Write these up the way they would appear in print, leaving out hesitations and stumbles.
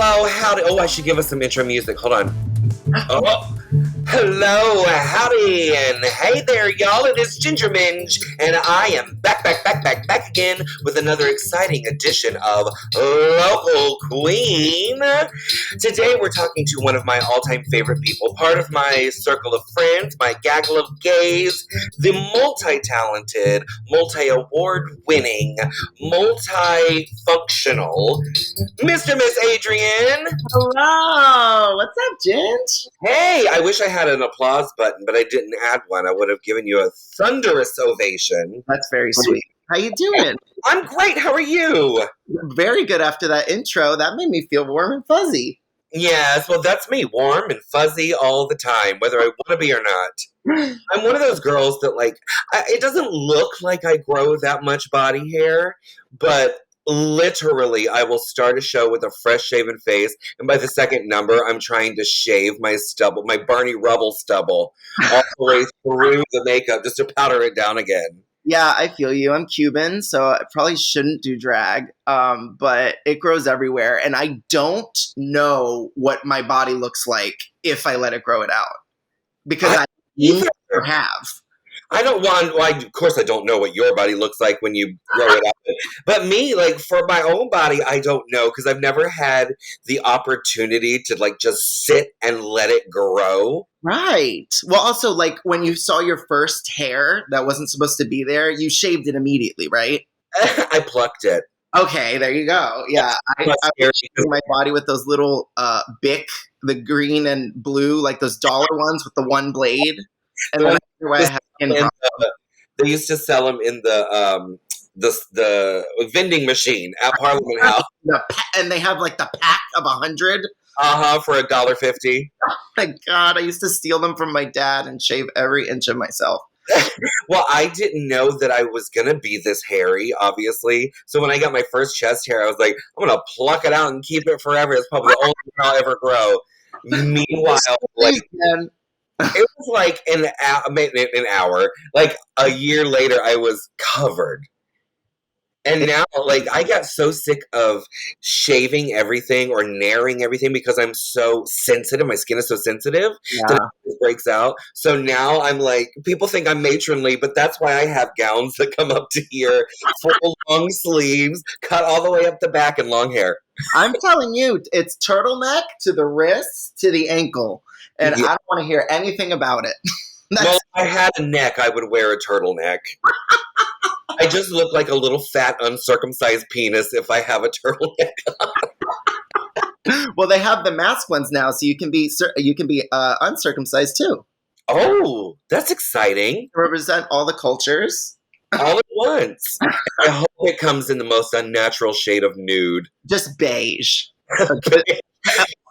Hello, howdy. Oh, I should give us some intro music. Hold on. Oh, hello, howdy, and hey there, y'all. It is Ginger Minge, and I am back again with another exciting edition of Local Queen. Today, we're talking to one of my all-time favorite people, part of my circle of friends, my gaggle of gays, the multi-talented, multi-award-winning, multi-functional Mr. Miss Adrien. Hello. What's up, Ginge? Hey, I wish I had an applause button, but I didn't add one. I would have given you a thunderous ovation. That's very sweet. How you doing? I'm great. How are you? Very good after that intro. That made me feel warm and fuzzy. Yes, well, that's me. Warm and fuzzy all the time, whether I want to be or not. I'm one of those girls that, it doesn't look like I grow that much body hair, but literally, I will start a show with a fresh shaven face, and by the second number, I'm trying to shave my stubble, my Barney Rubble stubble, all the way through the makeup just to powder it down again. Yeah, I feel you. I'm Cuban, so I probably shouldn't do drag, but it grows everywhere, and I don't know what my body looks like if I let it grow it out, because I never have. I don't want, well, of course I don't know what your body looks like when you grow it up. But me, for my own body, I don't know, because I've never had the opportunity to, just sit and let it grow. Right. Well, also, when you saw your first hair that wasn't supposed to be there, you shaved it immediately, right? I plucked it. Okay, there you go. Yeah, I was shaving my body with those little Bic, the green and blue, those dollar ones with the one blade. And then I have they used to sell them in the vending machine at Parliament House. And they have the pack of 100. For $1.50. Oh my God, I used to steal them from my dad and shave every inch of myself. Well, I didn't know that I was going to be this hairy, obviously. So when I got my first chest hair, I was like, I'm going to pluck it out and keep it forever. It's probably the only thing I'll ever grow. Meanwhile, it was an hour. A year later, I was covered. And now, I got so sick of shaving everything or narrowing everything because I'm so sensitive. My skin is so sensitive that it breaks out. So now I'm people think I'm matronly, but that's why I have gowns that come up to here, full long sleeves, cut all the way up the back, and long hair. I'm telling you, it's turtleneck to the wrist to the ankle. And I don't want to hear anything about it. Well, if I had a neck, I would wear a turtleneck. I just look like a little fat, uncircumcised penis if I have a turtleneck on. Well, they have the mask ones now, so you can be uncircumcised too. Oh, that's exciting! To represent all the cultures, all at once. I hope it comes in the most unnatural shade of nude, just beige.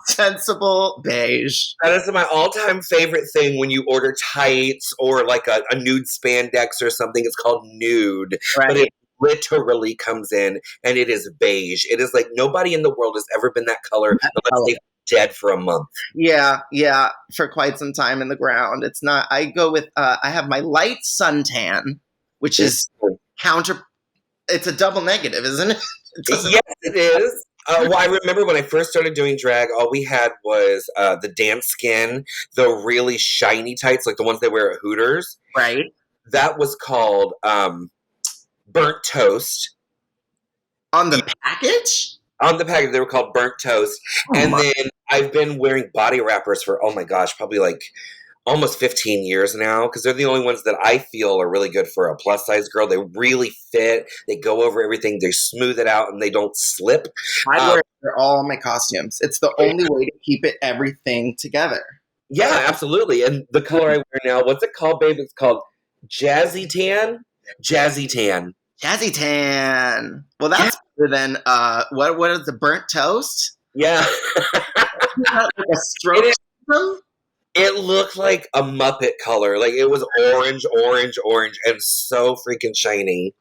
Sensible beige. That is my all-time favorite thing when you order tights or a nude spandex or something. It's called nude. Right. But it literally comes in and it is beige. It is nobody in the world has ever been that color unless they've dead for a month. Yeah, for quite some time in the ground. It's not, I go with, I have my light suntan, which is it's a double negative, isn't it? Yes, it is. Well, I remember when I first started doing drag, all we had was the dance skin, the really shiny tights, the ones they wear at Hooters. Right. That was called Burnt Toast. On the package? On the package, they were called Burnt Toast. And then I've been wearing body wrappers for, oh my gosh, probably almost 15 years now, because they're the only ones that I feel are really good for a plus-size girl. They really fit. They go over everything. They smooth it out, and they don't slip. I wear all my costumes. It's the only way to keep everything together. Yeah, absolutely. And the color I wear now, what's it called, babe? It's called Jazzy Tan? Jazzy Tan. Jazzy Tan. Well, that's better than, what is the Burnt Toast? Yeah. A stroke system? It looked like a Muppet color. It was orange, and so freaking shiny.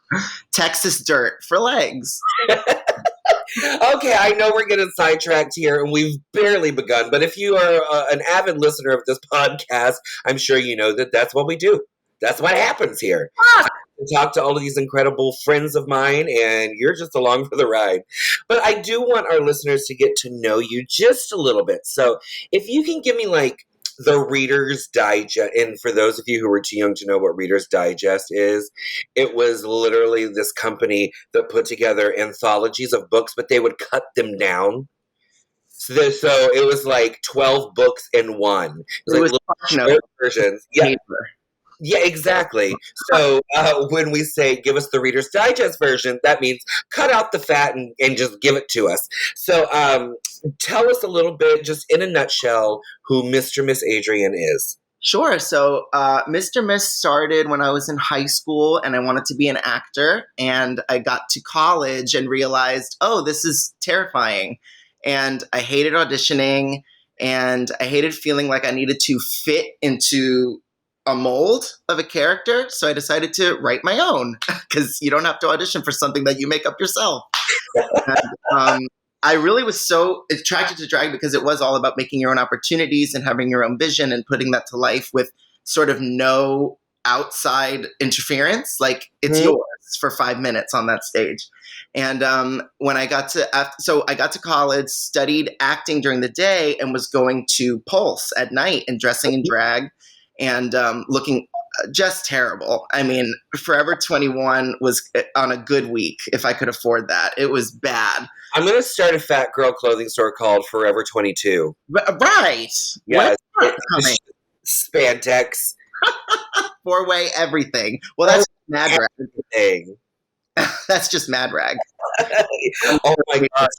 Texas dirt for legs. Okay, I know we're getting sidetracked here, and we've barely begun. But if you are an avid listener of this podcast, I'm sure you know that that's what we do. That's what happens here. to talk to all of these incredible friends of mine, and you're just along for the ride. But I do want our listeners to get to know you just a little bit. So if you can give me like the Reader's Digest, and for those of you who were too young to know what Reader's Digest is, it was literally this company that put together anthologies of books, but they would cut them down. So it was like 12 books in one. It was It like was little no short versions. Yeah, paper. yeah, exactly. So when we say give us the Reader's Digest version, that means cut out the fat and just give it to us. So tell us a little bit, just in a nutshell, who Mr. Miss Adrien is. Sure. So, Mr. Miss started when I was in high school and I wanted to be an actor. And I got to college and realized, oh, this is terrifying. And I hated auditioning and I hated feeling like I needed to fit into a mold of a character. So I decided to write my own because you don't have to audition for something that you make up yourself. And, I really was so attracted to drag because it was all about making your own opportunities and having your own vision and putting that to life with sort of no outside interference. Like it's yours for 5 minutes on that stage. And when I got to, so I got to college, studied acting during the day, and was going to Pulse at night and dressing in drag and looking just terrible. I mean, Forever 21 was on a good week if I could afford that. It was bad. I'm going to start a fat girl clothing store called Forever 22. Right. Yes. Coming? Spandex. 4-way everything. Well, that's Mad Rag. Everything. That's just Mad Rag. Oh my God.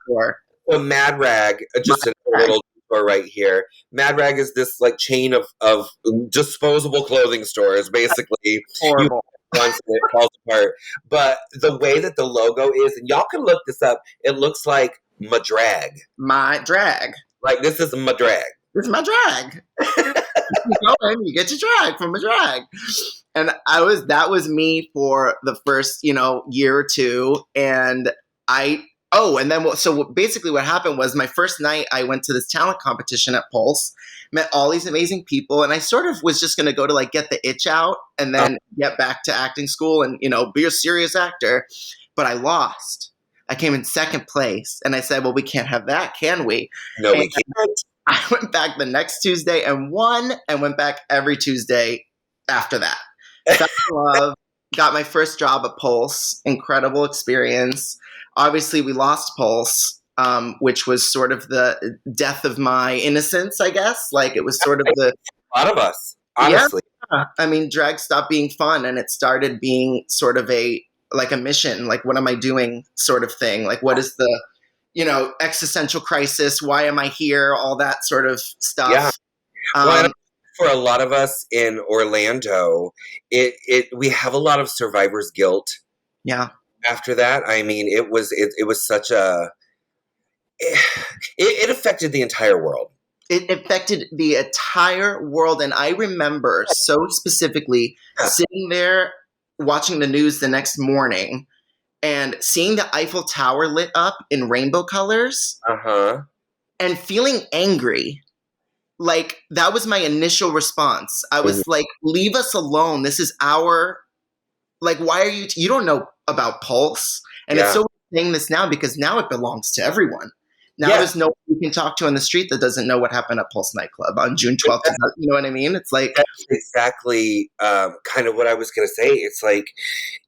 So Mad Rag, just a little store right here. Mad Rag is this like chain of disposable clothing stores, basically. Horrible. Once and it falls apart. But the way that the logo is, and y'all can look this up, it looks like Madrag. My drag. Like this is Madrag. This is my drag. You go in, you get your drag from a drag. And that was me for the first, year or two. And so basically what happened was my first night I went to this talent competition at Pulse, met all these amazing people, and I sort of was just going to go to like get the itch out and then get back to acting school and, be a serious actor. But I lost. I came in second place and I said, well, we can't have that, can we? No, we can't. I went back the next Tuesday and won and went back every Tuesday after that. Fell in love, got my first job at Pulse, incredible experience. Obviously, we lost Pulse, which was sort of the death of my innocence, I guess. Like it was sort of a lot of us, honestly. Yeah. I mean, drag stopped being fun and it started being sort of a mission. Like, what am I doing sort of thing? Like, what is the, existential crisis? Why am I here? All that sort of stuff. Yeah. Well, for a lot of us in Orlando, we have a lot of survivor's guilt. Yeah. After that, I mean, it was such a it affected the entire world. It affected the entire world, and I remember so specifically sitting there watching the news the next morning and seeing the Eiffel Tower lit up in rainbow colors, and feeling angry. Like that was my initial response. I was like, "Leave us alone. This is our." Like, why are you don't know about Pulse? And it's so saying this now because now it belongs to everyone. Now there's no one you can talk to on the street that doesn't know what happened at Pulse nightclub on June 12th. You know what I mean? It's like that's exactly kind of what I was going to say. It's like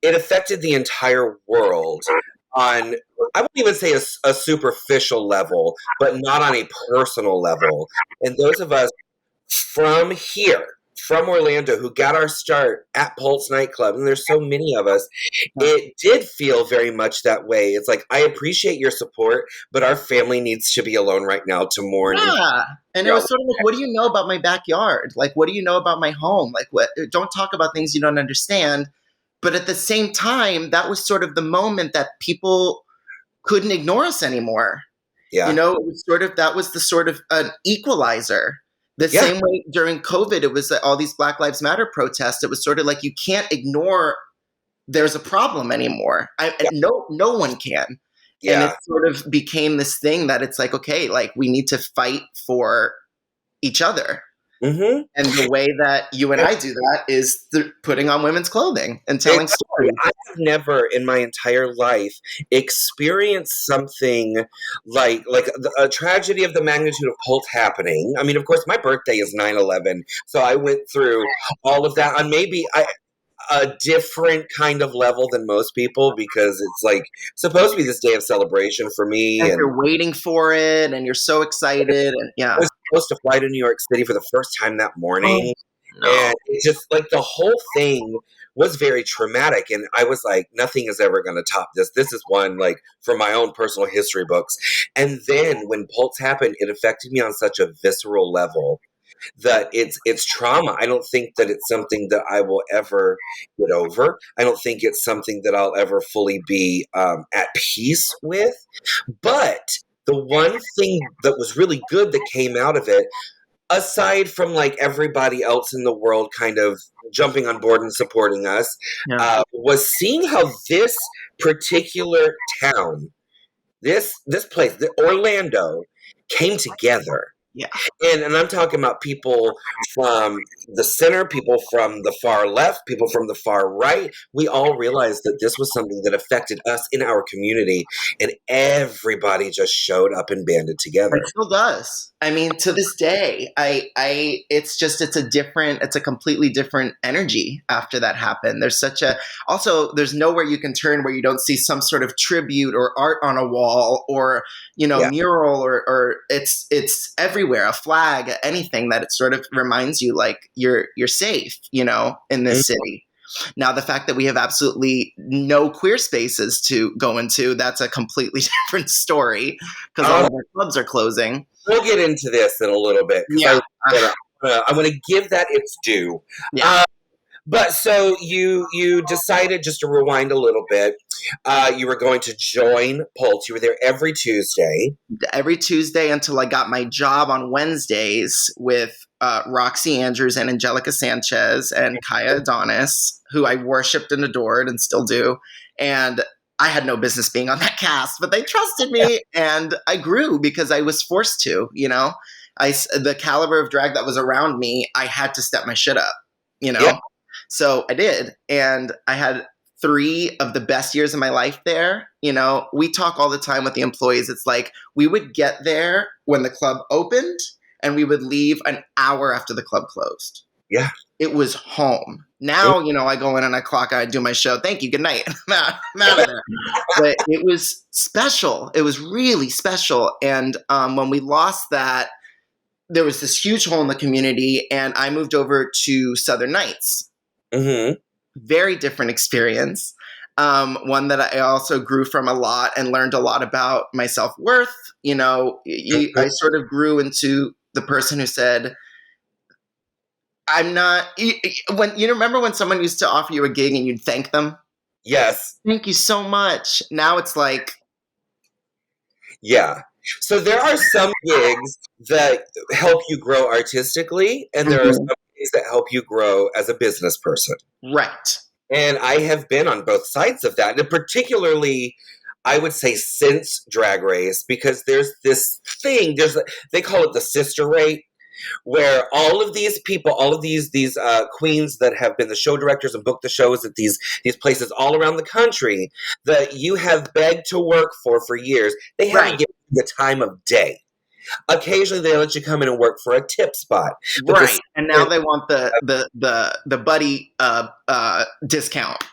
it affected the entire world on, I wouldn't even say a superficial level, but not on a personal level. And those of us from here, from Orlando, who got our start at Pulse nightclub, and there's so many of us, it did feel very much that way. It's like, I appreciate your support, but our family needs to be alone right now to mourn. Yeah. And it was sort of like, what do you know about my backyard? Like, what do you know about my home? Like, what? Don't talk about things you don't understand. But at the same time, that was sort of the moment that people couldn't ignore us anymore. Yeah. It was that was the sort of an equalizer. The same way during COVID, it was all these Black Lives Matter protests. It was sort of like, you can't ignore there's a problem anymore. No one can. Yeah. And it sort of became this thing that it's like, okay, like we need to fight for each other. Mm-hmm. And the way that you and I do that is putting on women's clothing and telling Exactly. stories. I have never in my entire life experienced something like a tragedy of the magnitude of Holt happening. I mean, of course, my birthday is 9/11, so I went through all of that on a different kind of level than most people because it's like supposed to be this day of celebration for me, And and you're waiting for it and you're so excited. And I yeah. was supposed to fly to New York City for the first time that Oh, morning. no. And it just like the whole thing was very traumatic. And I was like, nothing is ever going to top this. This is one like for my own personal history books. And then when Pulse happened, it affected me on such a visceral level that it's trauma. I don't think that it's something that I will ever get over. I don't think it's something that I'll ever fully be at peace with. But the one thing that was really good that came out of it, aside from like everybody else in the world kind of jumping on board and supporting us, Yeah. was seeing how this particular town, this place, Orlando, came together. Yeah. And I'm talking about people from the center, people from the far left, people from the far right. We all realized that this was something that affected us in our community, and everybody just showed up and banded together. It still does. I mean, to this day, it's a completely different energy after that happened. There's nowhere you can turn where you don't see some sort of tribute or art on a wall or, Yeah. mural or it's everywhere, a flag, anything that it sort of reminds you like you're safe, in this city. Now, the fact that we have absolutely no queer spaces to go into, that's a completely different story because all of our clubs are closing. We'll get into this in a little bit Yeah. because I want to give that its due. Yeah. But so you decided, just to rewind a little bit, you were going to join Pulse. You were there every Tuesday. Every Tuesday until I got my job on Wednesdays with Roxy Andrews and Angelica Sanchez and Kaya Adonis, who I worshipped and adored and still do. And I had no business being on that cast, but they trusted me and I grew because I was forced to, the caliber of drag that was around me, I had to step my shit up, Yeah. So I did. And I had 3 of the best years of my life there. We talk all the time with the employees. It's like we would get there when the club opened and we would leave an hour after the club closed. Yeah. It was home. Now, I go in and I clock out, I do my show. Thank you. Good night. I'm out of there. But it was special. It was really special. And when we lost that, there was this huge hole in the community, and I moved over to Southern Nights. Mm-hmm. Very different experience. One that I also grew from a lot and learned a lot about my self-worth. I sort of grew into the person who said, I'm not, when you remember when someone used to offer you a gig and you'd thank them? Yes. Thank you so much. Now it's like, yeah. So there are some gigs that help you grow artistically, and there are some gigs that help you grow as a business person. Right. And I have been on both sides of that. And particularly, I would say since Drag Race, because there's this thing, they call it the sister rate, where all of these people, all of these queens that have been the show directors and booked the shows at these places all around the country that you have begged to work for years, they haven't given you the time of day. Occasionally, they let you come in and work for a tip spot, right? And now they want the buddy discount.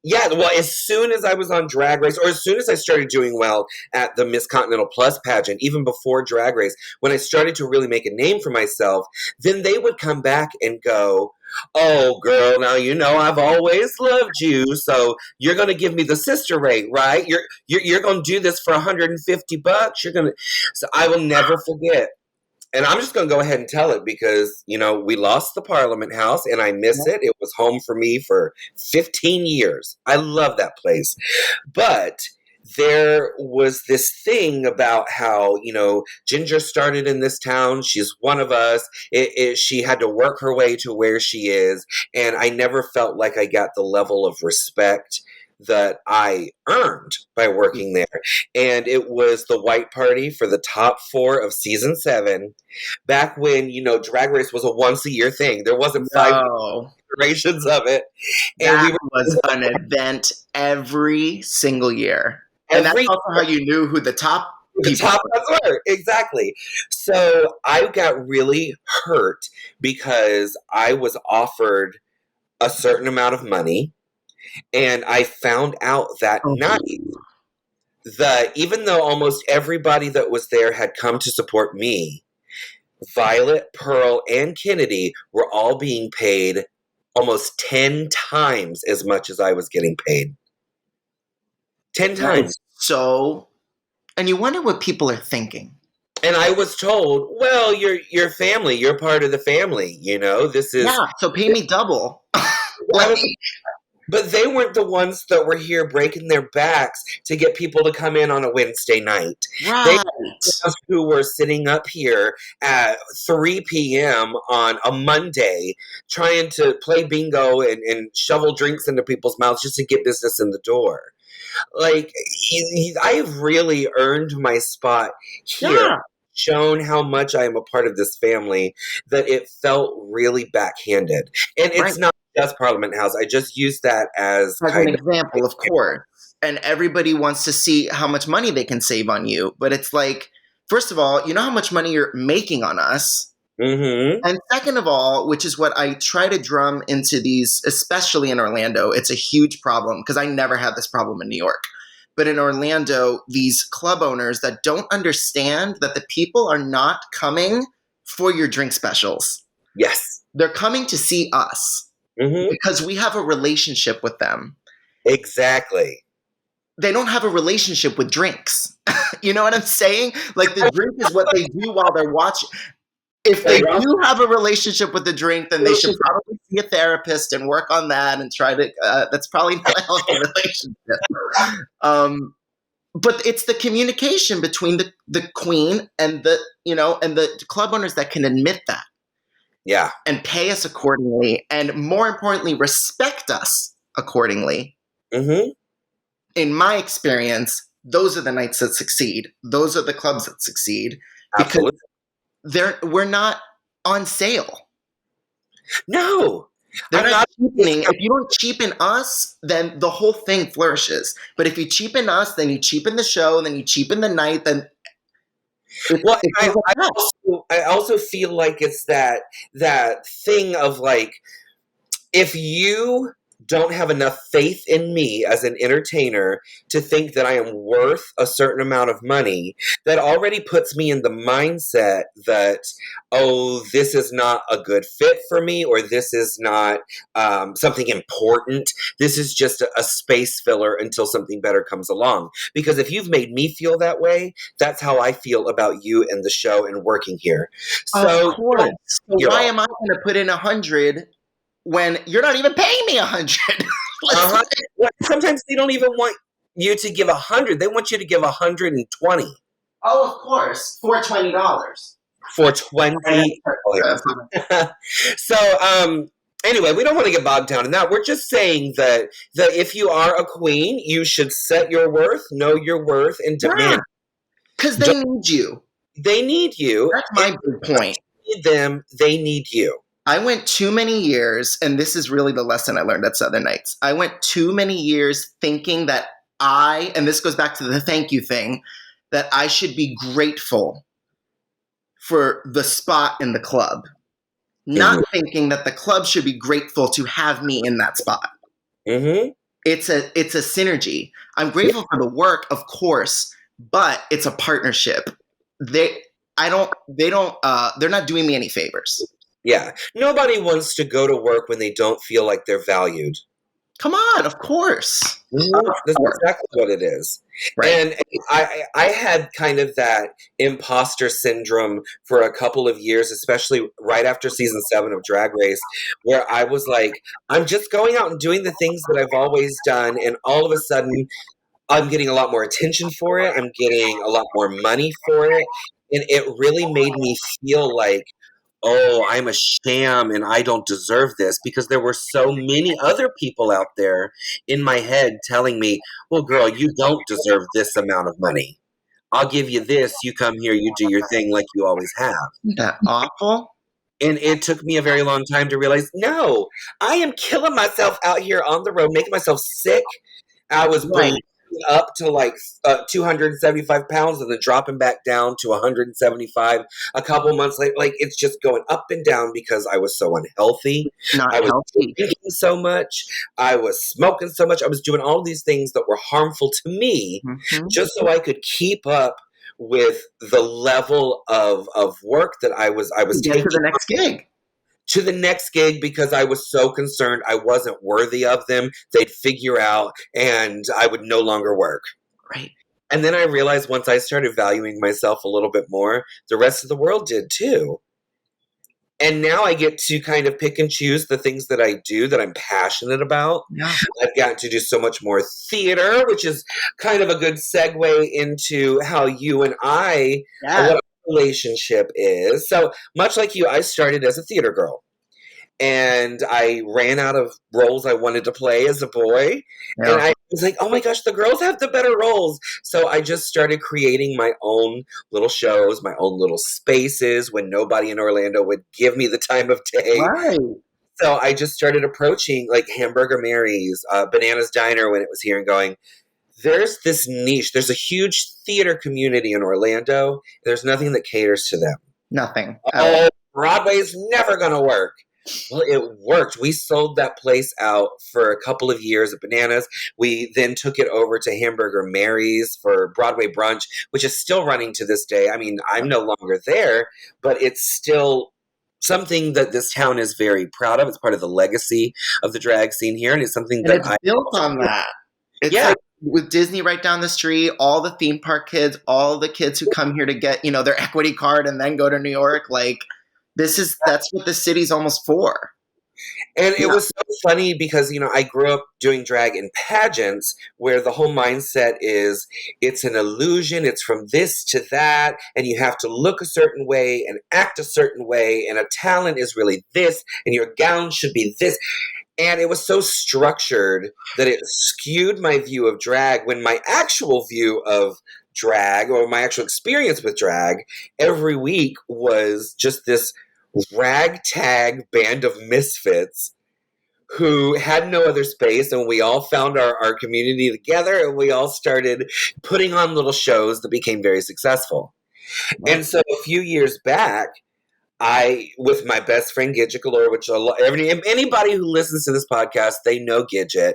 Yeah, well, as soon as I was on Drag Race, or as soon as I started doing well at the Miss Continental Plus pageant, even before Drag Race, when I started to really make a name for myself, then they would come back and go, "Oh, girl, now I've always loved you, so you're going to give me the sister rate, right? You're going to do this for $150. You're going to." So I will never forget. And I'm just going to go ahead and tell it because, we lost the Parliament House and I miss it. It was home for me for 15 years. I love that place. But there was this thing about how, Ginger started in this town. She's one of us. She had to work her way to where she is. And I never felt like I got the level of respect that I earned by working there. And it was the white party for the top 4 of season 7. Back when, Drag Race was a once a year thing. There wasn't 5 No, iterations of it. And that we were was an event every single year. And that's every also how you knew who the top the people top were. ones were. Exactly. So I got really hurt because I was offered a certain amount of money. And I found out that Oh, night that even though almost everybody that was there had come to support me, Violet, Pearl, and Kennedy were all being paid almost 10 times as much as I was getting paid. 10 that times. is so. And you wonder what people are thinking. And I was told, well, you're family. You're part of the family. This is. Yeah, so pay me double. Like, But they weren't the ones that were here breaking their backs to get people to come in on a Wednesday night. They right. were the ones who were sitting up here at 3 p.m. on a Monday trying to play bingo and shovel drinks into people's mouths just to get business in the door. Like, I've really earned my spot here. Yeah. Shown how much I am a part of this family that it felt really backhanded. And Right. it's not just Parliament House. I just use that as As an kind of example, of course. And everybody wants to see how much money they can save on you. But it's like, first of all, you know how much money you're making on us. Mm-hmm. And second of all, which is what I try to drum into these, especially in Orlando, it's a huge problem because I never had this problem in New York. But in Orlando, these club owners that don't understand that the people are not coming for your drink specials. Yes. They're coming to see us Mm-hmm. because we have a relationship with them. Exactly. They don't have a relationship with drinks. You know what I'm saying? Like the drink is what they do while they're watching. If they do have a relationship with the drink, then they should probably see a therapist and work on that and try to. That's probably not a healthy relationship. But it's the communication between the queen and the club owners that can admit that. Yeah. And pay us accordingly, and more importantly, respect us accordingly. Mm-hmm. In my experience, those are the nights that succeed. Those are the clubs that succeed because we're not on sale. No. They're not cheapening. If you don't cheapen us, then the whole thing flourishes. But if you cheapen us, then you cheapen the show, then you cheapen the night, then well, I also feel like it's that thing of like, if you don't have enough faith in me as an entertainer to think that I am worth a certain amount of money, that already puts me in the mindset that, oh, this is not a good fit for me, or this is not something important. This is just a space filler until something better comes along. Because if you've made me feel that way, that's how I feel about you and the show and working here. So, of course. So why am I going to put in 100 when you're not even paying me 100? Well, sometimes they don't even want you to give 100. They want you to give 120. Oh, of course, for $20. For 20. So, anyway, we don't want to get bogged down in that. We're just saying that if you are a queen, you should set your worth, know your worth, and demand. Because they need you. They need you. That's my big point. You need them. They need you. I went too many years, and this is really the lesson I learned at Southern Nights. I went too many years thinking that and this goes back to the thank you thing, that I should be grateful for the spot in the club. Not thinking that the club should be grateful to have me in that spot. Mm-hmm. It's a synergy. I'm grateful for the work, of course, but it's a partnership. They're not doing me any favors. Yeah. Nobody wants to go to work when they don't feel like they're valued. Come on, of course. That's exactly what it is. Right. And I had kind of that imposter syndrome for a couple of years, especially right after season 7 of Drag Race, where I was like, I'm just going out and doing the things that I've always done, and all of a sudden I'm getting a lot more attention for it. I'm getting a lot more money for it. And it really made me feel like, oh, I'm a sham and I don't deserve this, because there were so many other people out there in my head telling me, well, girl, you don't deserve this amount of money. I'll give you this. You come here, you do your thing like you always have. Isn't that awful? And it took me a very long time to realize, no, I am killing myself out here on the road, making myself sick. I was Right. bullied up to like 275 pounds and then dropping back down to 175 a couple months later. Like, it's just going up and down because I was so unhealthy. Not I was healthy. drinking so much. I was smoking so much. I was doing all these things that were harmful to me Mm-hmm. just so I could keep up with the level of work that I was Get taking to the next gig. to the next gig, because I was so concerned I wasn't worthy of them. They'd figure out and I would no longer work. Right. And then I realized once I started valuing myself a little bit more, the rest of the world did too. And now I get to kind of pick and choose the things that I do that I'm passionate about. Yeah. I've gotten to do so much more theater, which is kind of a good segue into how you and I, Yeah. what our relationship is. So much like you, I started as a theater girl. And I ran out of roles I wanted to play as a boy. Yeah. And I was like, oh my gosh, the girls have the better roles. So I just started creating my own little shows, my own little spaces when nobody in Orlando would give me the time of day. Right. So I just started approaching like Hamburger Mary's, Bananas Diner when it was here, and going, there's this niche. There's a huge theater community in Orlando. There's nothing that caters to them. Nothing. Oh, Broadway's never going to work. Well, it worked. We sold that place out for a couple of years at Bananas. We then took it over to Hamburger Mary's for Broadway Brunch, which is still running to this day. I mean, I'm no longer there, but it's still something that this town is very proud of. It's part of the legacy of the drag scene here, and it's something And that it's built on that. It's Yeah. like with Disney right down the street, all the theme park kids, all the kids who come here to get, their equity card and then go to New York, like that's what the city's almost for. And it was so funny because, I grew up doing drag in pageants where the whole mindset is it's an illusion, it's from this to that, and you have to look a certain way and act a certain way, and a talent is really this, and your gown should be this. And it was so structured that it skewed my view of drag, when my actual view of drag, or my actual experience with drag every week, was just this ragtag band of misfits who had no other space, and we all found our community together, and we all started putting on little shows that became very successful. Right. And so a few years back, with my best friend Gidget Galore, which anybody who listens to this podcast, they know Gidget,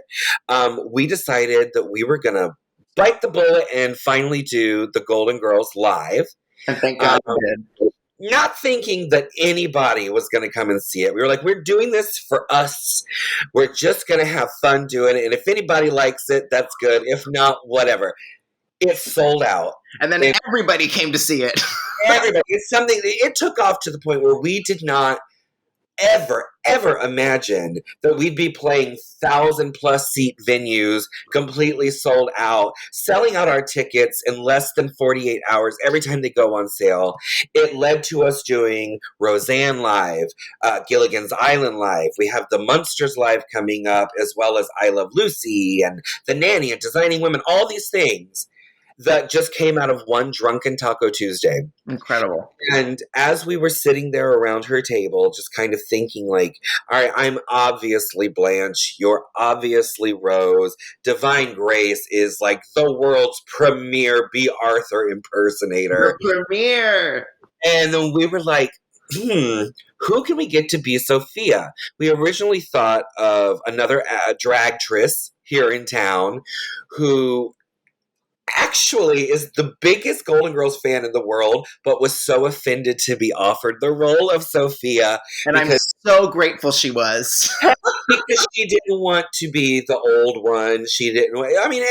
we decided that we were going to bite the bullet and finally do the Golden Girls live. And thank God we did. Not thinking that anybody was going to come and see it. We were like, we're doing this for us. We're just going to have fun doing it. And if anybody likes it, that's good. If not, whatever. It sold out. And then everybody came to see it. Everybody. It's something, it took off to the point where we did not ever imagine that we'd be playing 1,000+ seat venues, completely sold out, selling out our tickets in less than 48 hours every time they go on sale. It led to us doing Roseanne live, Gilligan's Island live. We have the Munsters live coming up, as well as I Love Lucy and The Nanny and Designing Women, all these things that just came out of one drunken Taco Tuesday. Incredible. And as we were sitting there around her table, just kind of thinking like, all right, I'm obviously Blanche. You're obviously Rose. Divine Grace is like the world's premier B. Arthur impersonator. The premiere. And then we were like, who can we get to be Sophia? We originally thought of another dragtress here in town who actually is the biggest Golden Girls fan in the world, but was so offended to be offered the role of Sophia. And I'm so grateful she was. Because she didn't want to be the old one. She didn't, I mean,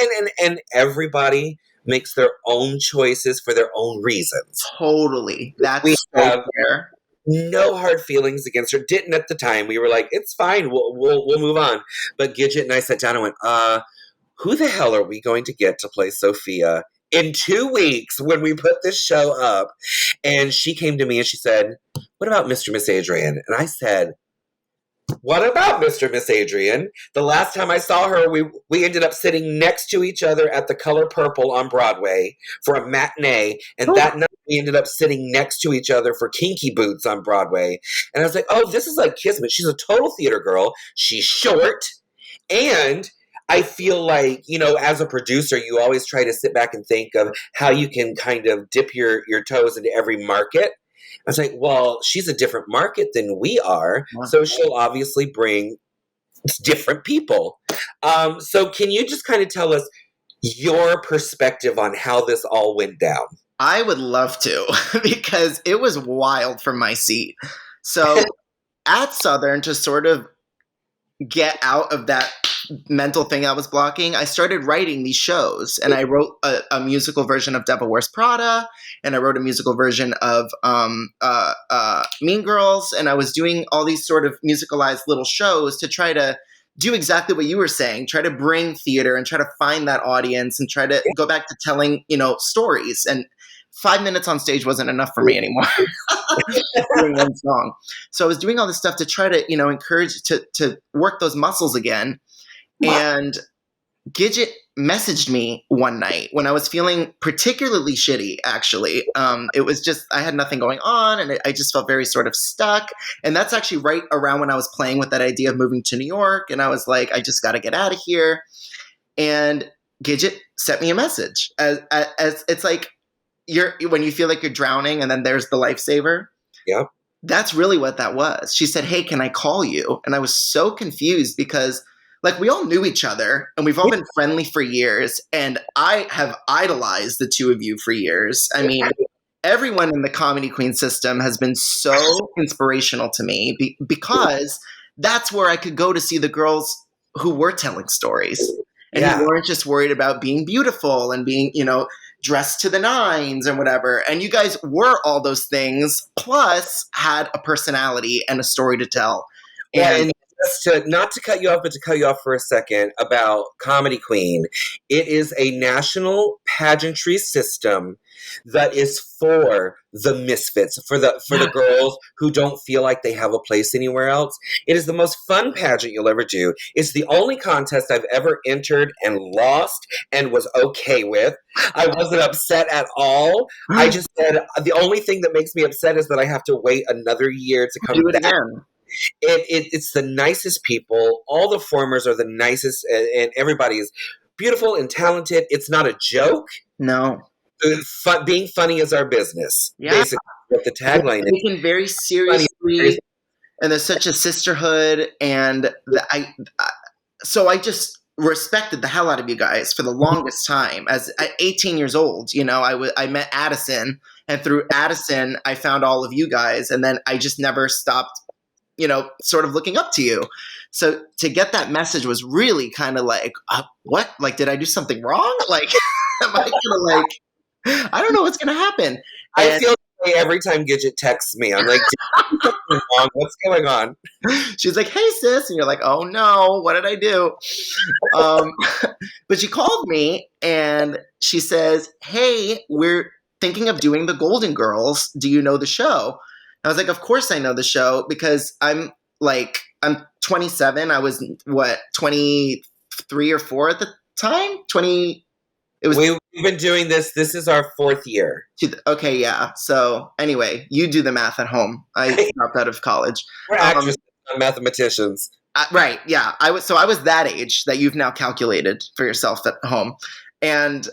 and everybody makes their own choices for their own reasons. Totally. That's we so have fair. No hard feelings against her. Didn't at the time. We were like, it's fine. We'll move on. But Gidget and I sat down and went, who the hell are we going to get to play Sophia in 2 weeks when we put this show up? And she came to me and she said, what about Mr. Miss Adrien? And I said, what about Mr. Miss Adrien? The last time I saw her, we ended up sitting next to each other at the Color Purple on Broadway for a matinee. And that night we ended up sitting next to each other for Kinky Boots on Broadway. And I was like, oh, this is like Kismet. She's a total theater girl. She's short. And I feel like, you know, as a producer, you always try to sit back and think of how you can kind of dip your toes into every market. I was like, well, she's a different market than we are, so she'll obviously bring different people. So can you just kind of tell us your perspective on how this all went down? I would love to, because it was wild from my seat. So at Southern, to sort of get out of that mental thing I was blocking, I started writing these shows, and I wrote a musical version of Devil Wears Prada, and I wrote a musical version of Mean Girls, and I was doing all these sort of musicalized little shows to try to do exactly what you were saying, try to bring theater and try to find that audience and try to go back to telling, you know, stories. And 5 minutes on stage wasn't enough for me anymore. Doing one song. So I was doing all this stuff to try to, you know, encourage to work those muscles again. And Gidget messaged me one night when I was feeling particularly shitty, actually. It was just, I had nothing going on, and I just felt very sort of stuck. And that's actually right around when I was playing with that idea of moving to New York. And I was like, I just got to get out of here. And Gidget sent me a message. As it's like, when you feel like you're drowning and then there's the lifesaver. Yeah. That's really what that was. She said, hey, can I call you? And I was so confused because, like, we all knew each other and we've all been friendly for years. And I have idolized the two of you for years. I mean, everyone in the Comedy Queen system has been so inspirational to me because that's where I could go to see the girls who were telling stories and who weren't just worried about being beautiful and being, you know, dressed to the nines and whatever. And you guys were all those things, plus had a personality and a story to tell. And just not to cut you off, but to cut you off for a second about Comedy Queen, it is a national pageantry system that is for the misfits, for the girls who don't feel like they have a place anywhere else. It is the most fun pageant you'll ever do. It's the only contest I've ever entered and lost and was okay with. I wasn't upset at all. I just said the only thing that makes me upset is that I have to wait another year to come back. It's the nicest people. All the formers are the nicest, and everybody is beautiful and talented. It's not a joke. No. Being funny is our business. Yeah. Basically, what the tagline is. Taken very seriously, and there's such a sisterhood, and so I just respected the hell out of you guys for the longest time. As at 18 years old, you know, I met Addison, and through Addison, I found all of you guys, and then I just never stopped, you know, sort of looking up to you. So to get that message was really kind of like, what? Like, did I do something wrong? Like, am I gonna like? I don't know what's going to happen. I feel that way every time Gidget texts me. I'm like, what's going on? She's like, hey, sis. And you're like, oh, no, what did I do? But she called me and she says, hey, we're thinking of doing the Golden Girls. Do you know the show? And I was like, of course I know the show, because I'm 27. I was, 23 or 4 at the time? We've been doing this. This is our 4th year. Okay, yeah. So anyway, you do the math at home. I dropped out of college. We're actresses, not mathematicians. Right, yeah. I was that age that you've now calculated for yourself at home. And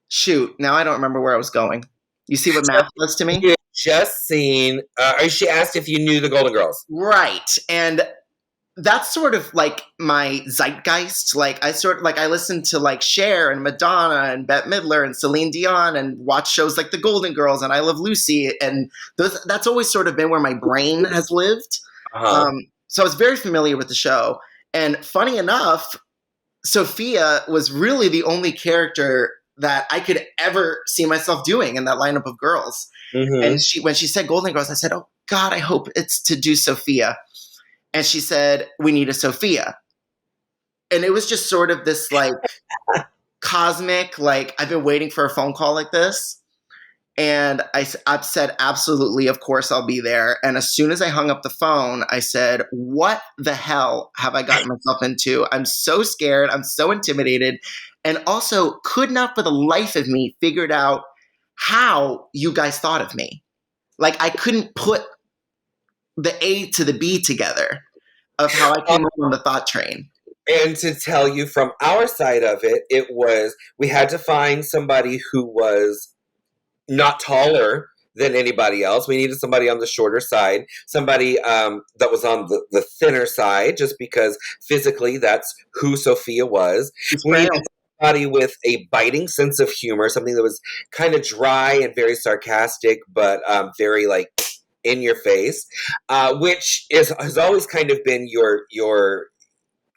shoot, now I don't remember where I was going. You see what math was to me? Just seen, she asked if you knew the Golden Girls. Right. And that's sort of like my zeitgeist. Like I listened to like Cher and Madonna and Bette Midler and Celine Dion and watch shows like The Golden Girls and I Love Lucy. And that's always sort of been where my brain has lived. So I was very familiar with the show. And funny enough, Sophia was really the only character that I could ever see myself doing in that lineup of girls. Mm-hmm. And when she said Golden Girls, I said, oh God, I hope it's to do Sophia. And she said, we need a Sophia. And it was just sort of this like cosmic, like I've been waiting for a phone call like this. And I said, absolutely, of course I'll be there. And as soon as I hung up the phone, I said, what the hell have I gotten myself into? I'm so scared. I'm so intimidated. And also could not for the life of me figured out how you guys thought of me. Like I couldn't put the A to the B together of how I came up on the thought train. And to tell you from our side of it, it was we had to find somebody who was not taller than anybody else. We needed somebody on the shorter side, somebody that was on the thinner side, just because physically that's who Sophia was. We needed somebody with a biting sense of humor, something that was kind of dry and very sarcastic, but very like in your face, which has always kind of been your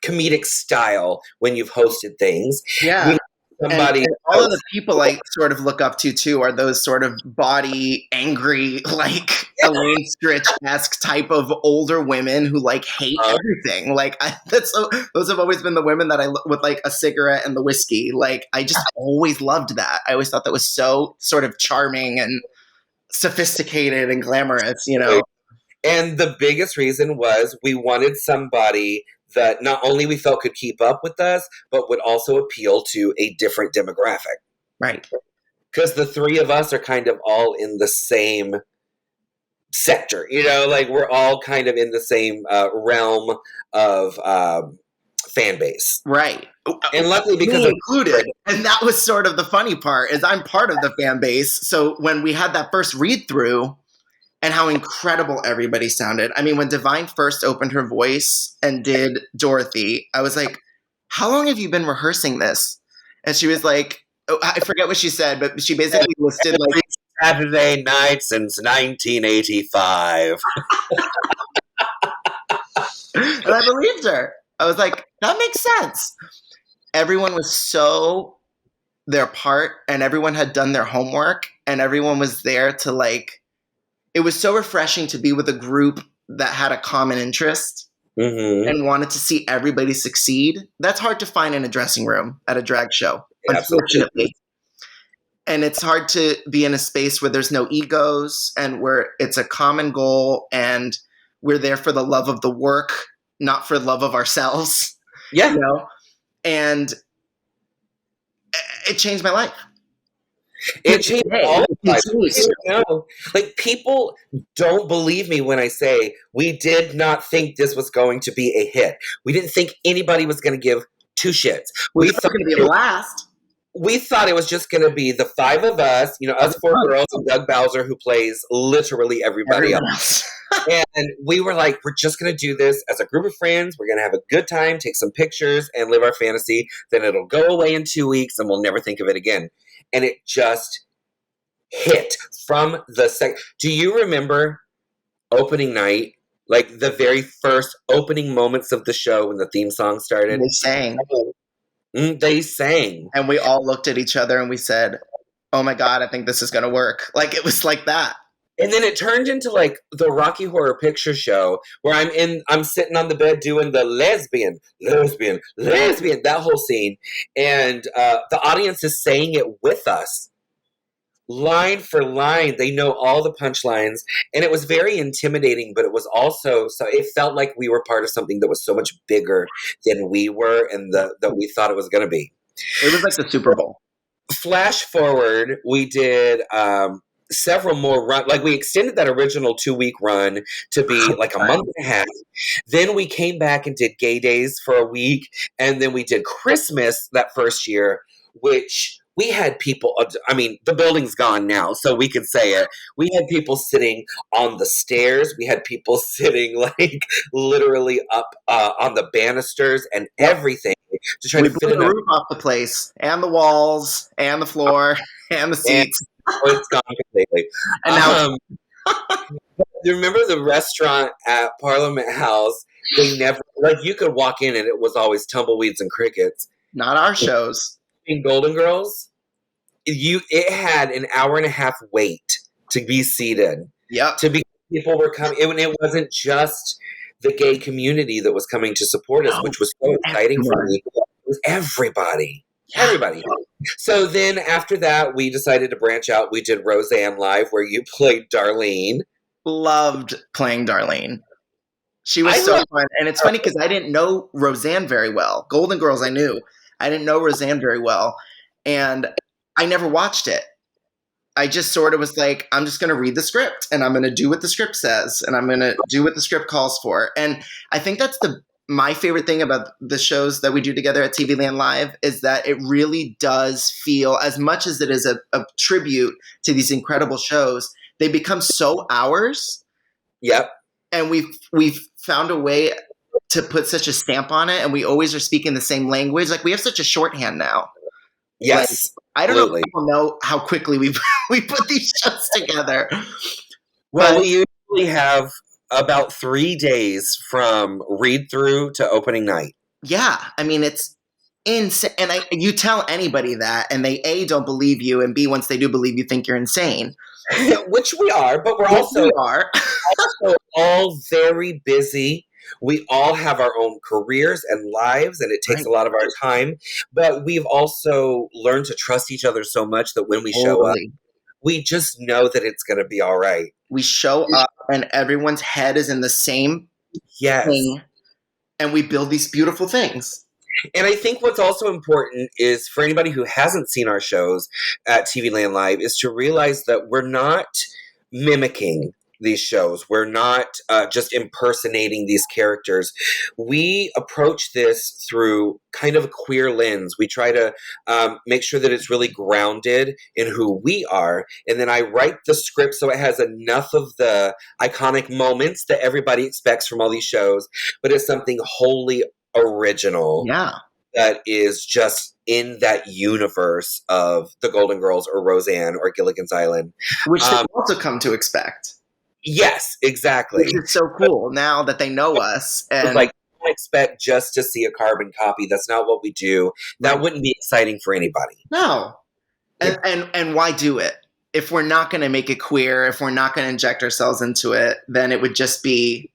comedic style when you've hosted things. Yeah. Somebody and all of the people I sort of look up to too are those sort of body angry, like Elaine Stritch-esque type of older women who like hate everything. Like those have always been the women that I with like a cigarette and the whiskey. Like I just always loved that. I always thought that was so sort of charming and sophisticated and glamorous, you know. And the biggest reason was we wanted somebody that not only we felt could keep up with us, but would also appeal to a different demographic. Right. Because the three of us are kind of all in the same sector, you know, like we're all kind of in the same realm of fan base. Right. And luckily because me included. And that was sort of the funny part is I'm part of the fan base. So when we had that first read through, and how incredible everybody sounded. I mean, when Divine first opened her voice and did Dorothy, I was like, how long have you been rehearsing this? And she was like, oh, I forget what she said, but she basically listed like Saturday night since 1985. And I believed her. I was like, that makes sense. Everyone was so their part and everyone had done their homework and everyone was there to like, it was so refreshing to be with a group that had a common interest and wanted to see everybody succeed. That's hard to find in a dressing room at a drag show, unfortunately. And it's hard to be in a space where there's no egos and where it's a common goal and we're there for the love of the work, not for love of ourselves. Yeah. You know? And it changed my life. It changed all of life. Like people don't believe me when I say we did not think this was going to be a hit. We didn't think anybody was going to give two shits. We thought it was going to be a blast. We thought it was just going to be the five of us, you know, us four girls and Doug Bowser, who plays literally everybody else. And we were like, we're just going to do this as a group of friends. We're going to have a good time, take some pictures, and live our fantasy. Then it'll go away in 2 weeks, and we'll never think of it again. And it just hit from the second. Do you remember opening night? Like the very first opening moments of the show when the theme song started? They sang. They sang. And we all looked at each other and we said, oh my God, I think this is going to work. Like it was like that. And then it turned into like the Rocky Horror Picture Show where I'm sitting on the bed doing the lesbian, that whole scene. And the audience is saying it with us. Line for line, they know all the punchlines. And it was very intimidating, but it was also, so it felt like we were part of something that was so much bigger than we were and that we thought it was going to be. It was like the Super Bowl. Flash forward, we did several more run. Like we extended that original 2-week run to be like a month and a half. Then we came back and did Gay Days for a week. And then we did Christmas that first year, which we had people, I mean, the building's gone now, so we could say it. We had people sitting on the stairs. We had people sitting like literally up on the banisters and everything to try to fit the roof off the place and the walls and the floor and the seats. It's gone completely. And now, you remember the restaurant at Parliament House? They never, like, you could walk in and it was always tumbleweeds and crickets. Not our shows. In Golden Girls, it had an hour and a half wait to be seated. Yep. People were coming. It wasn't just the gay community that was coming to support us, which was so exciting for me. It was everybody. Yeah. Everybody. So then after that, we decided to branch out. We did Roseanne Live, where you played Darlene. Loved playing Darlene. She was I so love fun. And it's funny because I didn't know Roseanne very well. Golden Girls, I knew. I didn't know Roseanne very well. And I never watched it. I just sort of was like, I'm just going to read the script and I'm going to do what the script says and I'm going to do what the script calls for. And I think that's my favorite thing about the shows that we do together at TV Land Live is that it really does feel, as much as it is a tribute to these incredible shows, they become so ours. Yep. And we've found a way to put such a stamp on it, and we always are speaking the same language. Like, we have such a shorthand now. Yes. Like, I don't know absolutely. if people know how quickly we put these shows together. Well, we usually have about 3 days from read through to opening night. Yeah, I mean, it's insane. And you tell anybody that, and they A, don't believe you, and B, once they do believe you, think you're insane. Which we are, but we're also all very busy. We all have our own careers and lives, and it takes a lot of our time. But we've also learned to trust each other so much that when we show up, we just know that it's going to be all right. We show up, and everyone's head is in the same thing, and we build these beautiful things. And I think what's also important is for anybody who hasn't seen our shows at TV Land Live is to realize that we're not mimicking these shows. We're not just impersonating these characters. We approach this through kind of a queer lens. We try to make sure that it's really grounded in who we are. And then I write the script so it has enough of the iconic moments that everybody expects from all these shows, but it's something wholly original. Yeah. That is just in that universe of the Golden Girls or Roseanne or Gilligan's Island. Which they've also come to expect. Yes, exactly. Which is so cool now that they know us. And like, don't expect just to see a carbon copy. That's not what we do. That wouldn't be exciting for anybody. No. And why do it? If we're not going to make it queer, if we're not going to inject ourselves into it, then it would just be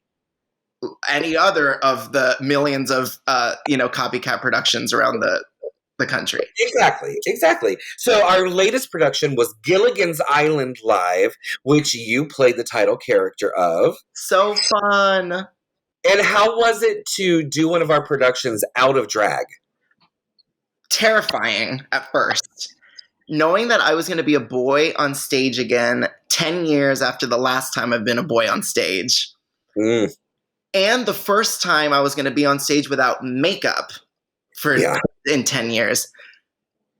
any other of the millions of copycat productions around the country. Exactly. So our latest production was Gilligan's Island Live, which you played the title character of. So fun. And how was it to do one of our productions out of drag? Terrifying at first. Knowing that I was going to be a boy on stage again 10 years after the last time I've been a boy on stage. And the first time I was going to be on stage without makeup in 10 years.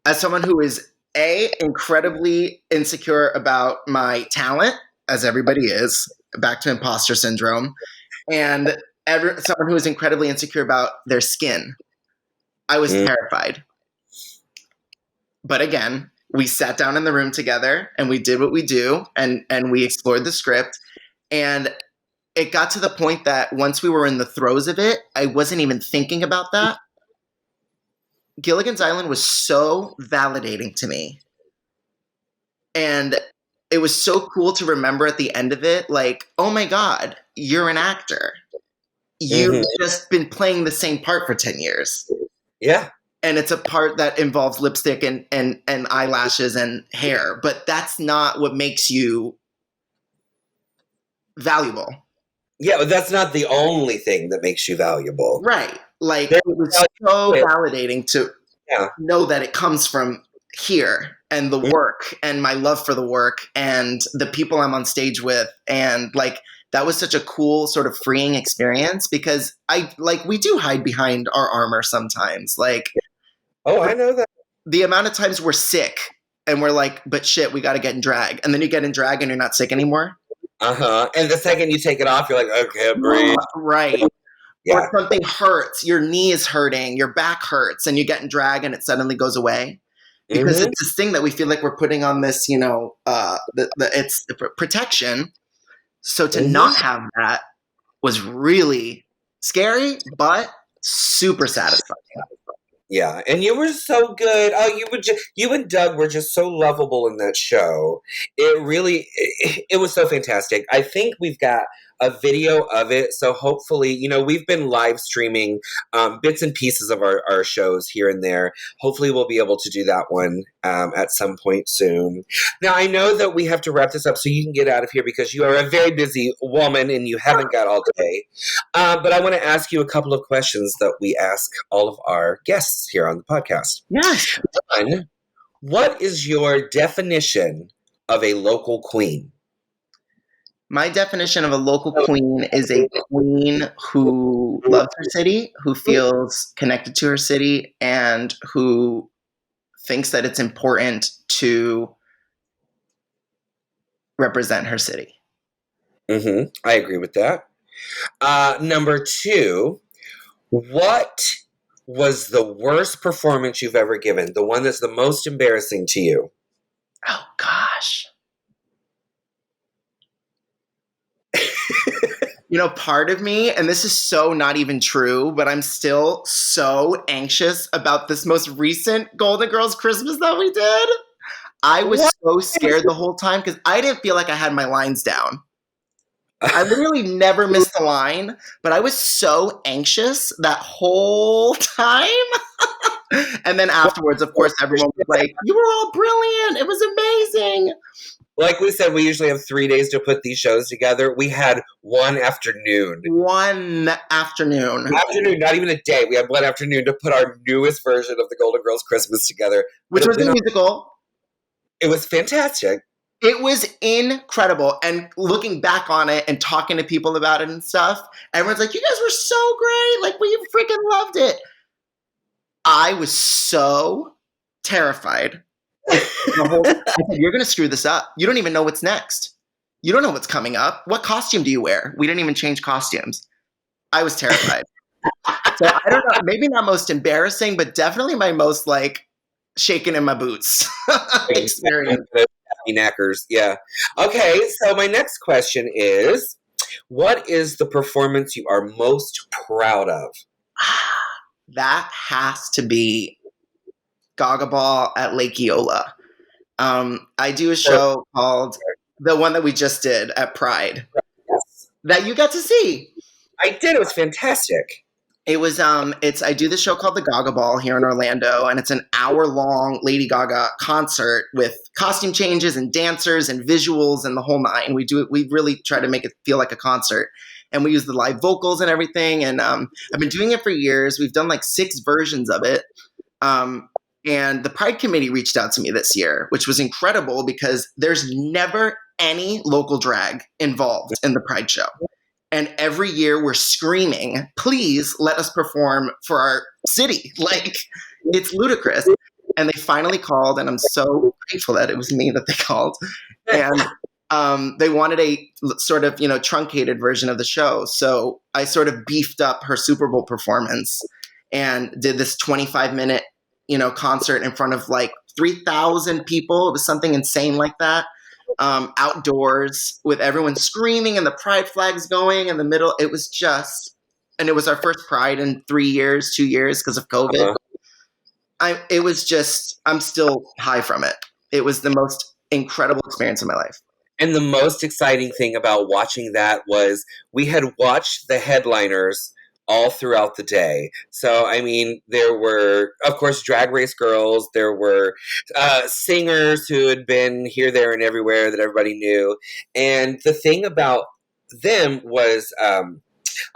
As someone who is incredibly insecure about my talent, as everybody is, back to imposter syndrome, and someone who is incredibly insecure about their skin, I was terrified. But again, we sat down in the room together and we did what we do, and we explored the script, and it got to the point that once we were in the throes of it, I wasn't even thinking about that. Gilligan's Island was so validating to me. And it was so cool to remember at the end of it, like, oh my God, you're an actor. You've just been playing the same part for 10 years. Yeah. And it's a part that involves lipstick and eyelashes and hair, but that's not what makes you valuable. Yeah, that's not the only thing that makes you valuable. Right. Like, it was so validating to know that it comes from here and the work and my love for the work and the people I'm on stage with. And like, that was such a cool sort of freeing experience because we do hide behind our armor sometimes. Like, I know that. The amount of times we're sick and we're like, but shit, we got to get in drag. And then you get in drag and you're not sick anymore. And the second you take it off, you're like, okay, breathe. Right. Yeah. Or something hurts, your knee is hurting, your back hurts, and you get in drag and it suddenly goes away. Because it's this thing that we feel like we're putting on this, it's protection. So to not have that was really scary, but super satisfying. Yeah, and you were so good. Oh, you and Doug were just so lovable in that show. It was so fantastic. I think we've got a video of it. So hopefully, we've been live streaming bits and pieces of our shows here and there. Hopefully, we'll be able to do that one at some point soon. Now, I know that we have to wrap this up so you can get out of here because you are a very busy woman and you haven't got all day. But I want to ask you a couple of questions that we ask all of our guests here on the podcast. Yes. One, what is your definition of a local queen? My definition of a local queen is a queen who loves her city, who feels connected to her city, and who thinks that it's important to represent her city. Mm-hmm. I agree with that. Number two, what was the worst performance you've ever given? The one that's the most embarrassing to you? Oh, gosh. Part of me, and this is so not even true, but I'm still so anxious about this most recent Golden Girls Christmas that we did. I was so scared the whole time because I didn't feel like I had my lines down. I literally never missed a line, but I was so anxious that whole time. And then afterwards, of course, everyone was like, you were all brilliant. It was amazing. Like we said, we usually have 3 days to put these shows together. We had one afternoon. One afternoon. Afternoon, not even a day. We had one afternoon to put our newest version of the Golden Girls Christmas together. Which was a musical. It was fantastic. It was incredible. And looking back on it and talking to people about it and stuff, everyone's like, you guys were so great. Like, we freaking loved it. I was so terrified. I said, you're going to screw this up. You don't even know what's next. You don't know what's coming up. What costume do you wear? We didn't even change costumes. I was terrified. So I don't know, maybe not most embarrassing, but definitely my most shaking in my boots experience. Knackers, yeah. Okay, so my next question is, what is the performance you are most proud of? That has to be Gaga Ball at Lake Eola. I do a show called the one that we just did at Pride. Yes. That you got to see. I did. It was fantastic. It was I do this show called the Gaga Ball here in Orlando, and it's an hour-long Lady Gaga concert with costume changes and dancers and visuals and the whole nine. We really try to make it feel like a concert. And we use the live vocals and everything. And I've been doing it for years. We've done 6 versions of it. And the Pride Committee reached out to me this year, which was incredible because there's never any local drag involved in the Pride show. And every year we're screaming, please let us perform for our city. It's ludicrous. And they finally called, and I'm so grateful that it was me that they called. And they wanted a sort of, truncated version of the show. So I sort of beefed up her Super Bowl performance and did this 25-minute, concert in front of 3,000 people. It was something insane like that. Outdoors with everyone screaming and the pride flags going in the middle. It was and it was our first Pride in 2 years because of COVID. I'm still high from it. It was the most incredible experience of my life. And the most exciting thing about watching that was we had watched the headliners all throughout the day. So, I mean, there were, of course, Drag Race girls. There were singers who had been here, there, and everywhere that everybody knew. And the thing about them was, I'm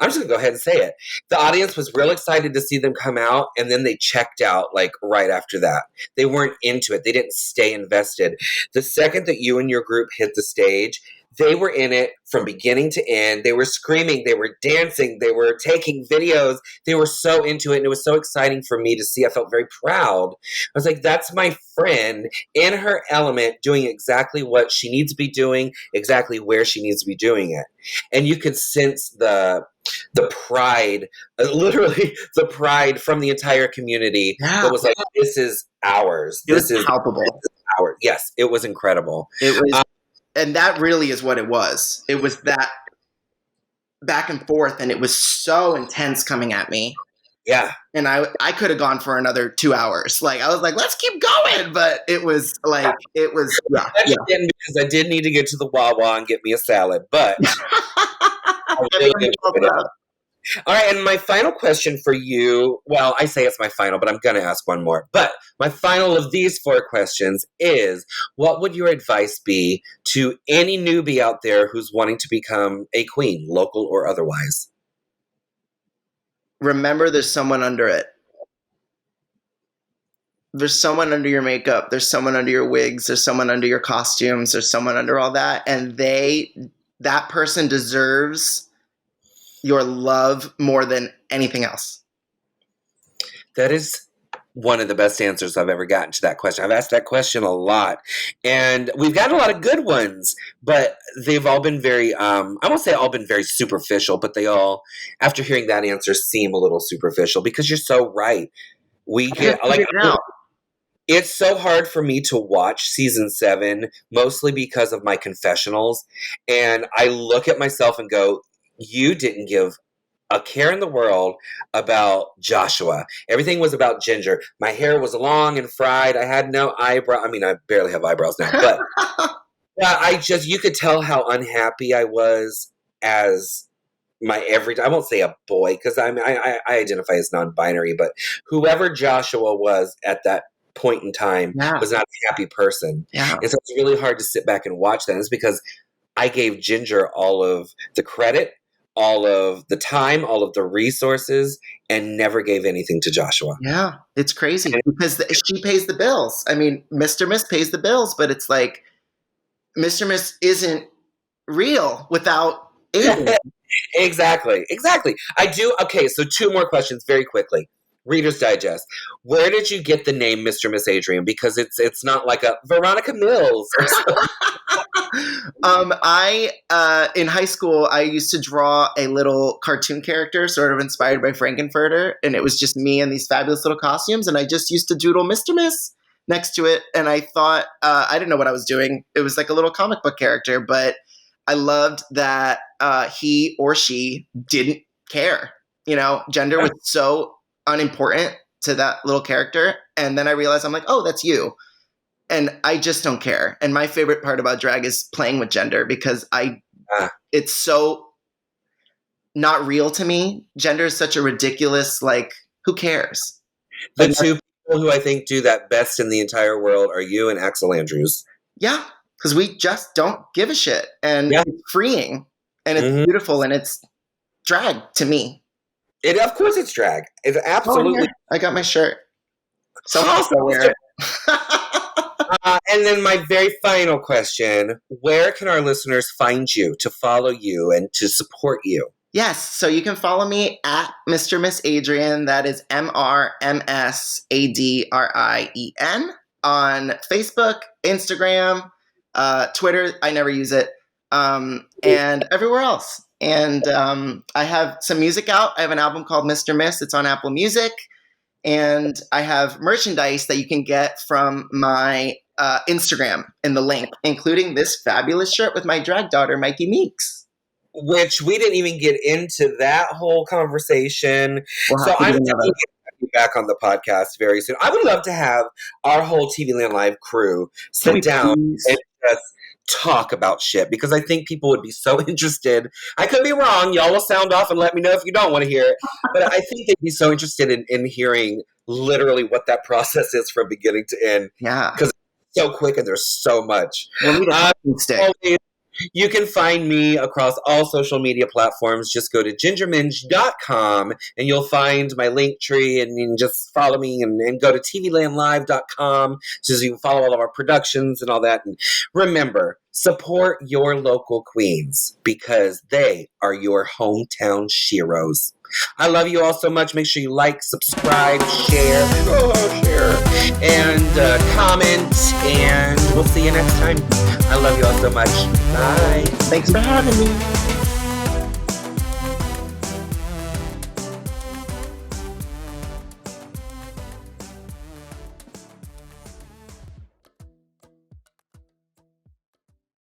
just going to go ahead and say it. The audience was real excited to see them come out, and then they checked out right after that. They weren't into it. They didn't stay invested. The second that you and your group hit the stage, they were in it from beginning to end. They were screaming. They were dancing. They were taking videos. They were so into it, and it was so exciting for me to see. I felt very proud. I was like, that's my friend in her element doing exactly what she needs to be doing, exactly where she needs to be doing it. And you could sense the pride, literally the pride from the entire community. Yeah. That was like, this is ours. This is palpable. This is ours. Yes, it was incredible. It was. And that really is what it was. It was that back and forth, and it was so intense coming at me. Yeah. And I could have gone for another 2 hours. I was like, let's keep going. But it was yeah. Because I did need to get to the Wawa and get me a salad. But I really Everybody enjoyed falls it. out. All right, and my final question for you, well, I say it's my final, but I'm going to ask one more. But my final of these 4 questions is, what would your advice be to any newbie out there who's wanting to become a queen, local or otherwise? Remember, there's someone under it. There's someone under your makeup. There's someone under your wigs. There's someone under your costumes. There's someone under all that. And that person deserves your love more than anything else. That is one of the best answers I've ever gotten to that question. I've asked that question a lot, and we've gotten a lot of good ones, but they've all been very, I won't say all been very superficial, but they all, after hearing that answer, seem a little superficial because you're so right. We get, like, it's so hard for me to watch season 7, mostly because of my confessionals, and I look at myself and go, you didn't give a care in the world about Joshua. Everything was about Ginger. My hair was long and fried. I had no eyebrow. I mean, I barely have eyebrows now, but you could tell how unhappy I was as I won't say a boy, because I identify as non-binary, but whoever Joshua was at that point in time was not a happy person. Yeah. And so it's really hard to sit back and watch that. And it's because I gave Ginger all of the credit, all of the time, all of the resources, and never gave anything to Joshua. Yeah, it's crazy because she pays the bills. I mean, Mr. Miss pays the bills, but it's like Mr. Miss isn't real without Adrien. Exactly. I do. Okay, so 2 more questions very quickly. Reader's Digest. Where did you get the name Mr. Miss Adrien? Because it's not like a Veronica Mills or something. In high school, I used to draw a little cartoon character, sort of inspired by Frankenfurter, and it was just me in these fabulous little costumes, and I just used to doodle Mr. Miss next to it, and I thought, I didn't know what I was doing. It was like a little comic book character, but I loved that he or she didn't care. You know, gender was so unimportant to that little character, and then I realized, I'm like, oh, that's you. And I just don't care. And my favorite part about drag is playing with gender because it's so not real to me. Gender is such a ridiculous, like, who cares? The 2 people who I think do that best in the entire world are you and Axel Andrews. Yeah, because we just don't give a shit. And it's freeing. And it's beautiful. And it's drag to me. Of course it's drag. It's absolutely. I got my shirt. Awesome. Wear it. And then my very final question, where can our listeners find you to follow you and to support you? Yes, so you can follow me at Mr. Miss Adrien. That is MR MS Adrien on Facebook, Instagram, Twitter. I never use it. And everywhere else. And I have some music out. I have an album called Mr. Miss. It's on Apple Music. And I have merchandise that you can get from my Instagram in the link, including this fabulous shirt with my drag daughter, Mikey Meeks. Which we didn't even get into that whole conversation. So I'm definitely going to be back on the podcast very soon. I would love to have our whole TV Land Live crew sit down and just talk about shit, because I think people would be so interested. I could be wrong. Y'all will sound off and let me know if you don't want to hear it. But I think they'd be so interested in hearing literally what that process is from beginning to end. Yeah. Because it's so quick and there's so much. You can find me across all social media platforms. Just go to gingerminge.com and you'll find my link tree, and you can just follow me, and go to tvlandlive.com so you can follow all of our productions and all that. And remember, support your local queens because they are your hometown sheroes. I love you all so much. Make sure you like, subscribe, share, and comment, and we'll see you next time. I love you all so much. Bye. Thanks for having me.